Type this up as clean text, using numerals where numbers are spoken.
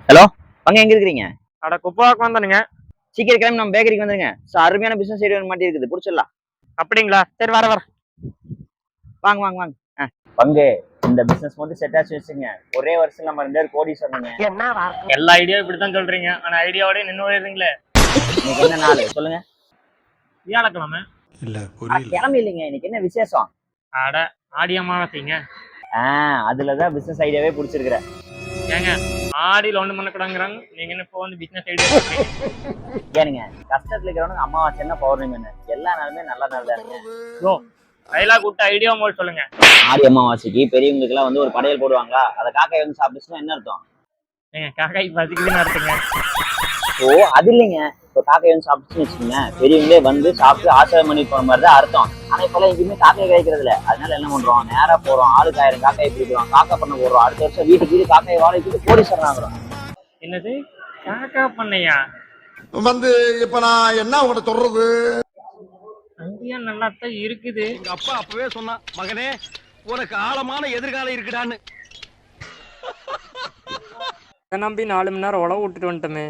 Hello, வாங்க. எங்க இருக்கிறீங்க? அட குப்பவாக்கு வந்தனுங்க. சீக்கிரம் கிளம்பி நம்ம பேக்கரிக்கு வந்துருங்க. அருமையான பிசினஸ் ஐடியா மாட்டி இருக்குது, புடிச்சிடலாம். அப்படிங்களா? சரி வர. வாங்க வாங்க வாங்க. பங்கு இந்த பிசினஸ் மட்டும் செட் ஆச்சு வச்சுங்க, ஒரே வருஷம் நம்ம 2 பேரும் கோடி சொன்னீங்க. எல்லா ஐடியாவும் இப்படித்தான் சொல்றீங்க. ஆனா ஐடியாவோட நின்று போயிருந்தீங்களே. இன்னைக்கு என்ன நாள் சொல்லுங்க? வியாழக்கிழமை. இல்ல புரியல. கிளம்பி இல்லைங்க, இன்னைக்கு என்ன விசேஷம்? அட ஆடி அமாவாசைங்க. அதுலதான் பிசினஸ் ஐடியாவே புடிச்சிருக்கிற. ஏங்க ஆடியில் ஒண்ணு பண்ணக்கூடாங்கிறாங்க, நீங்க என்ன இப்போ வந்து பிசினஸ் ஐடியா சொல்றீங்க? ஏனுங்க, கஷ்டத்துல இருக்கிறவனுக்கு அமாவாசை என்ன பௌர்ணமி எல்லா நாளுமே நல்ல நாள் தான். ப்ரோ டைலாக் விட்டு ஐடியா போல் சொல்லுங்க. ஆடி அமாவாசைக்கு பெரியவங்களுக்கு எல்லாம் வந்து ஒரு படையல் போடுவாங்களா, அதை காக்காய் வந்து சாப்பிடுச்சுன்னா என்ன அர்த்தம்? ஏங்க காக்காய்க்கு பசிக்குதுன்னு அர்த்தங்க. ஓ அது இல்லைங்க, இப்போ காக்காய் வந்து சாப்பிட்டுச்சுன்னு வச்சுக்கோங்க, பெரியவங்களே வந்து சாப்பிட்டு ஆசிரியம் பண்ணி போன மாதிரி தான் அர்த்தம். ஆனா இப்பெல்லாம் எங்கேயுமே காக்காய் கிடைக்கிறது இல்ல. அதனால என்ன பண்றோம், நேரா போறோம், ஆளுக்கு 1000 காக்காய் பிடிக்கிறோம், காக்கா பண்ண போடுறோம். அடுத்த வருஷம் வீட்டுக்கு காக்காய் வாடகைக்கு கோடீஸ்வரன் ஆகுறோம். என்னது காக்கா பண்ணையா? வந்து இப்ப நான் என்ன உங்கள்கிட்ட சொல்றது? ஐடியா நல்லாத்தான் இருக்குது. எங்க அப்பா அப்பவே சொன்னா, மகனே உனக்கு ஆழமான எதிர்காலம் இருக்குடான்னு. நம்பி 4 மணி நேரம் உழவு விட்டுட்டு வந்துட்டோமே.